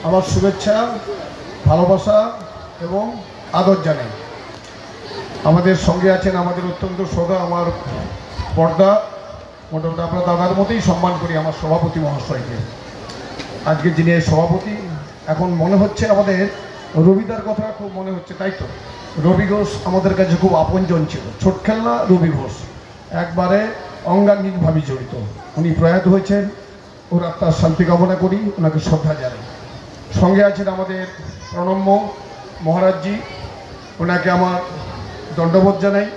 আমার শুভেচ্ছা, ভালোবাসা এবং আদর জানাই। আমাদের সঙ্গে আছেন আমাদের অত্যন্ত শ্রদ্ধা আমার পর্দা, মোটামুটি আমরা দাদার মতোই সম্মান করি আমার সভাপতি মহাশয়কে। আজকে যিনি সভাপতি, এখন মনে হচ্ছে আমাদের রবিদার কথা খুব মনে হচ্ছে, তাই তো? রবি ঘোষ আমাদের কাছে খুব আপনজন ছিল। ছোট খেলনা রবি ঘোষ একবারে অঙ্গাঙ্গিকভাবে জড়িত। উনি প্রয়াত হয়েছেন, ওর আত্মার শান্তি কামনা করি, ওনাকে শ্রদ্ধা জানাই। সঙ্গে আছেন আমাদের প্রণম্য মহারাজজি, ওনাকে আমার দণ্ডবোধ জানাই।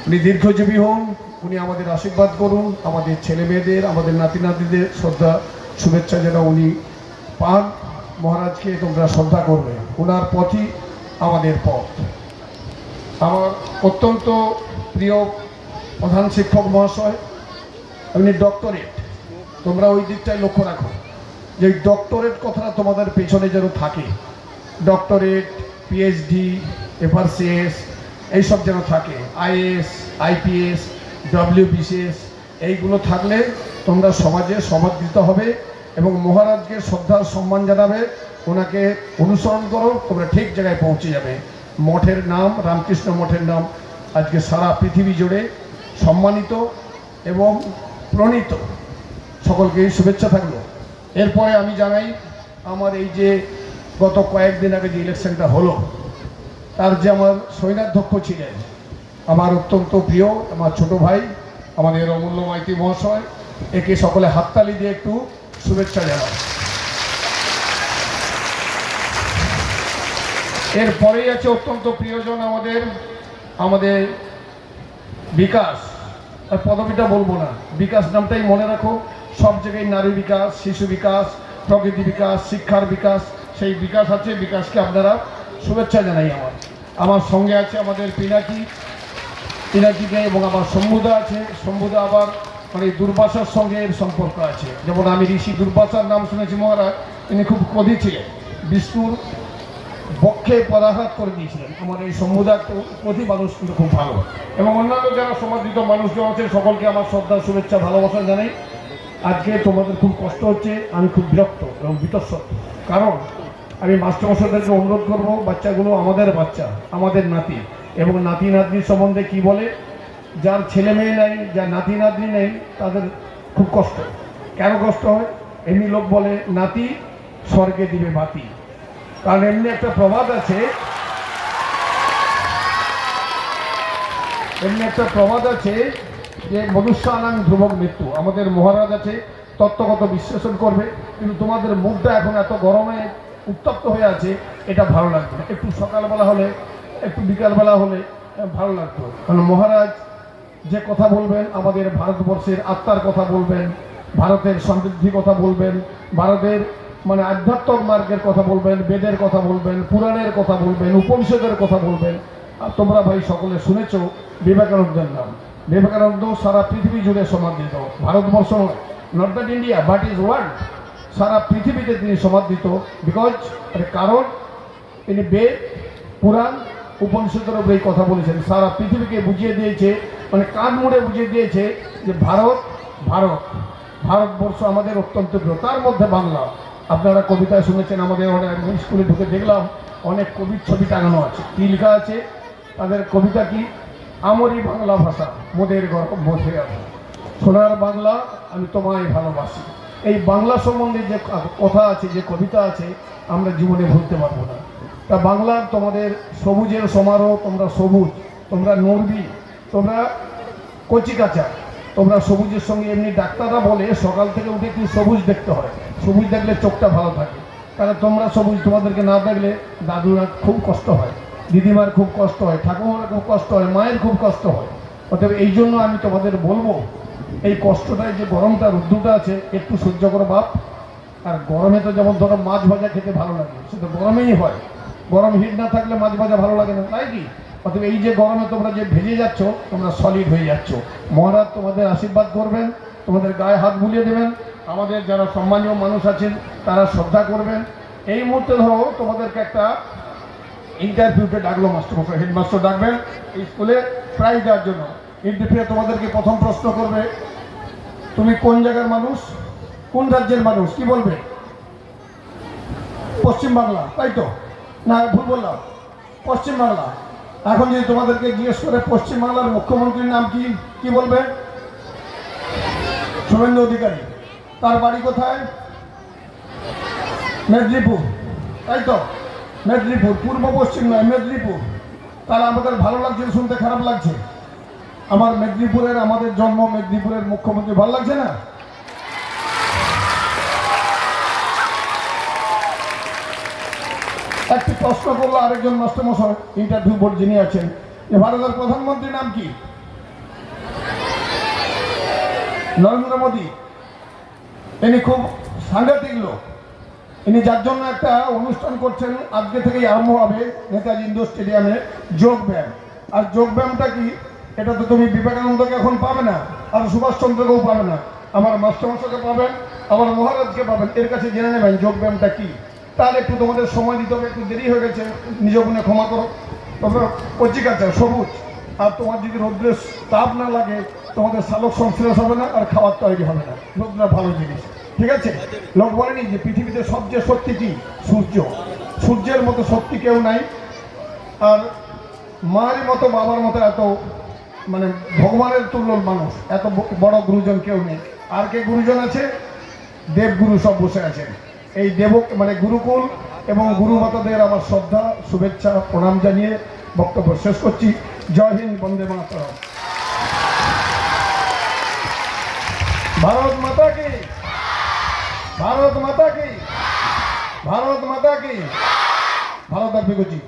উনি দীর্ঘজীবী হন, উনি আমাদের আশীর্বাদ করুন, আমাদের ছেলে মেয়েদের, আমাদের নাতি নাতিদের শ্রদ্ধা শুভেচ্ছা যেন উনি পান। মহারাজকে তোমরা শ্রদ্ধা করবে, ওনার পথই আমাদের পথ। আমার অত্যন্ত প্রিয় প্রধান শিক্ষক মহাশয়, উনি ডক্টরেট, তোমরা ওই দিকটায় লক্ষ্য রাখো যে ডক্টরেট কথাটা তোমাদের পেছনে যেন থাকে। ডক্টরেট, পিএইচডি, এফআরসিএস এইসব যেন থাকে, আইএএস, আইপিএস, ডব্লিউবিসিএস এইগুলো থাকলে তোমরা সমাজে সমাদৃত হবে এবং মহারাজকে শ্রদ্ধার সম্মান জানাবে। ওনাকে অনুসরণ করো, তোমরা ঠিক জায়গায় পৌঁছে যাবে। মঠের নাম, রামকৃষ্ণ মঠের নাম আজকে সারা পৃথিবী জুড়ে সম্মানিত এবং প্রণীত। সকলকে শুভেচ্ছা থাকলো। এরপরে আমি জানাই, আমার এই যে গত কয়েকদিন আগে যে ইলেকশনটা হলো, তার যে আমার সৈন্যাধ্যক্ষ ছিলেন, আমার অত্যন্ত প্রিয় আমার ছোট ভাই আমাদের অমূল্য মাইতি মহাশয়, একে সকলে হাততালি দিয়ে একটু শুভেচ্ছা জানাই। এরপরেই আছে অত্যন্ত প্রিয়জন আমাদের বিকাশ, আর পদবিটা বলবো না, বিকাশ নামটাই মনে রাখো। সব জায়গায় নারী বিকাশ, শিশু বিকাশ, প্রকৃতি বিকাশ, শিক্ষার বিকাশ, সেই বিকাশ আছে। বিকাশকে আপনারা শুভেচ্ছা জানাই। আমার সঙ্গে আছে আমাদের পিনাকিকে এবং আমার শম্ভুদা আছে। শম্ভুদা আবার মানে দুর্বাসার সঙ্গে এর সম্পর্ক আছে। যেমন আমি ঋষি দুর্বাসার নাম শুনেছি মহারাজ, তিনি খুব ক্রোধী ছিলেন, বিষ্ণুর বক্ষে পদাঘাত করে দিয়েছিলেন। আমার এই শম্ভুদা প্রতি মানুষ কিন্তু খুব ভালো, এবং অন্যান্য যারা সমাদৃত মানুষজন আছে সকলকে আমার শ্রদ্ধা, শুভেচ্ছা, ভালোবাসা জানাই। আজকে তোমাদের খুব কষ্ট হচ্ছে, আমি খুব বিরক্ত এবং বিতর্ষত, কারণ আমি মাস্টারমশাইদেরকে অনুরোধ করব, বাচ্চাগুলো আমাদের বাচ্চা, আমাদের নাতি, এবং নাতি নাতনির সম্বন্ধে কি বলে, যার ছেলে মেয়ে নেই, যার নাতি নাতনি নেই, তাদের খুব কষ্ট। কেন কষ্ট হয়? এমনি লোক বলে নাতি স্বর্গে দিবে বাতি, কারণ এমনি একটা প্রবাদ আছে যে মনুষ্যানাং ধ্রুবক মৃত্যু। আমাদের মহারাজ আছে, তত্ত্বগত বিশ্লেষণ করবে, কিন্তু তোমাদের মুখটা এখন এত গরমে উত্তপ্ত হয়ে আছে, এটা ভালো লাগবে না। একটু সকালবেলা হলে, একটু বিকালবেলা হলে ভালো লাগতো। কারণ মহারাজ যে কথা বলবেন, আমাদের ভারতবর্ষের আত্মার কথা বলবেন, ভারতের সমৃদ্ধির কথা বলবেন, ভারতের মানে আধ্যাত্মিক মার্গের কথা বলবেন, বেদের কথা বলবেন, পুরাণের কথা বলবেন, উপনিষদের কথা বলবেন। আর তোমরা ভাই সকলে শুনেছ বিবেকানন্দের নাম। বিবেকানন্দ সারা পৃথিবী জুড়ে সমাদৃত, Bharatvarsha not that India but is world, সারা পৃথিবীতে তিনি সমাদৃত। বিকজ কারণ তিনি বেদ, পুরাণ, উপনিষদের উপরে এই কথা বলেছেন, সারা পৃথিবীকে বুঝিয়ে দিয়েছে, মানে কান মুড়ে বুঝিয়ে দিয়েছে যে ভারতবর্ষ আমাদের অত্যন্ত প্রিয়, তার মধ্যে বাংলা। আপনারা কবিতায় শুনেছেন, আমাদের অনেক স্কুলে ঢুকে দেখলাম অনেক কবির ছবি টাঙানো আছে। কি লেখা আছে তাদের কবিতা? কি, আমরি বাংলা ভাষা মোদের গর্ব মধ্যে আছে, সোনার বাংলা আমি তোমায় ভালোবাসি। এই বাংলা সম্বন্ধে যে কথা আছে, যে কবিতা আছে, আমরা জীবনে ভুলতে পারবো না। তা বাংলার তোমাদের সবুজের সমারোহ, তোমরা সবুজ, তোমরা নড়বি, তোমরা কচিকাচা, তোমরা সবুজের সঙ্গে এমনি ডাক্তাররা বলে সকাল থেকে উঠে একটু সবুজ দেখতে হয়, সবুজ দেখলে চোখটা ভালো থাকে। কারণ তোমরা সবুজ, তোমাদেরকে না দেখলে দাদুরা খুব কষ্ট হয়, দিদিমার খুব কষ্ট হয়, ঠাকুমার খুব কষ্ট হয়, মায়ের খুব কষ্ট হয়। অতএব এই জন্য আমি তোমাদের বলবো, এই কষ্টটায় যে গরমটা, রুদ্রটা আছে, একটু সহ্য করো বাপ। আর গরমে তো যেমন ধরো মাছ ভাজা খেতে ভালো লাগে, সেটা গরমেই হয়। গরম হিট না থাকলে মাছ ভাজা ভালো লাগে না, তাই কি? অতএব এই যে গরমে তোমরা যে ভেজে যাচ্ছ, তোমরা সলিড হয়ে যাচ্ছ। মহারাজ তোমাদের আশীর্বাদ করবেন, তোমাদের গায়ে হাত বুলিয়ে দেবেন, আমাদের যারা সম্মানীয় মানুষ আছেন তারা শ্রদ্ধা করবেন। এই মুহূর্তে ধরো তোমাদেরকে একটা ইন্টারভিউতে ডাকলো মাস্টারমশাই, হেডমাস্টার ডাকবেন এই স্কুলে প্রাইজ দেওয়ার জন্য। ইন্টারভিউ তোমাদেরকে প্রথম প্রশ্ন করবে, তুমি কোন জায়গার মানুষ, কোন রাজ্যের মানুষ, কি বলবে? পশ্চিমবাংলা, তাই তো? না ভুল বললাম? পশ্চিমবাংলা। এখন যদি তোমাদেরকে জিজ্ঞেস করে পশ্চিমবাংলার মুখ্যমন্ত্রীর নাম কি, কি বলবে? শুভেন্দু অধিকারী। তার বাড়ি কোথায়? মেদিনীপুর, তাই তো? মেদিনীপুর, পূর্ব পশ্চিম নয়, মেদিনীপুর। তাহলে আমাদের ভালো লাগছে, শুনতে খারাপ লাগছে? আমার মেদিনীপুরের, আমাদের জন্ম মেদিনীপুরের মুখ্যমন্ত্রী, ভালো লাগছে না? একটি প্রশ্ন করলো আরেকজন মাস্টারমশাই, ইন্টারভিউ বোর্ড যিনি আছেন, যে ভারতের প্রধানমন্ত্রীর নাম কি? নরেন্দ্র মোদী। ইনি খুব সাংঘাতিক লোক। ইনি যার জন্য একটা অনুষ্ঠান করছেন, আজকে থেকেই আরম্ভ হবে নেতাজি ইন্ডোর স্টেডিয়ামে, যোগ ব্যায়াম। আর যোগ ব্যায়ামটা কি, এটা তো তুমি বিবেকানন্দকে এখন পাবে না, আর সুভাষচন্দ্রকেও পাবে না, আমার মাস্টারমশাইকে পাবেন, আমার মহারাজকে পাবেন। এর কাছে জেনে নেবেন যোগ ব্যায়ামটা কি। তাহলে একটু তোমাদের সময় দিতে হবে, একটু দেরি হয়ে গেছে, নিজ গুণে ক্ষমা করো। তবে পত্রিকা সবুজ, আর তোমার যদি রৌদ্রের তাপ না লাগে, তোমাদের শালক সংশ্লেষ হবে না, আর খাবার তৈরি হবে না। রৌদ্র ভালো জিনিস, ঠিক আছে? লোক বলেনি যে পৃথিবীতে সবচেয়ে সত্যি কি? সূর্য। সূর্যের মতো সত্যি কেউ নাই। আর মায়ের মতো, বাবার মতো এত, মানে ভগবানের তুল্য মানুষ, এত বড় গুরুজন কেউ নেই। আর কে গুরুজন আছে? দেবগুরু সব বসে আছেন। এই দেব মানে গুরুকুল এবং গুরুমাতাদের আমার শ্রদ্ধা, শুভেচ্ছা, প্রণাম জানিয়ে বক্তব্য শেষ করছি। জয় হিন্দ, বন্দে মাতরম। ভারত মাতা কি, ভারত মাতা কি, ভারত মাতা কি। ভালো থাকবে গুজি।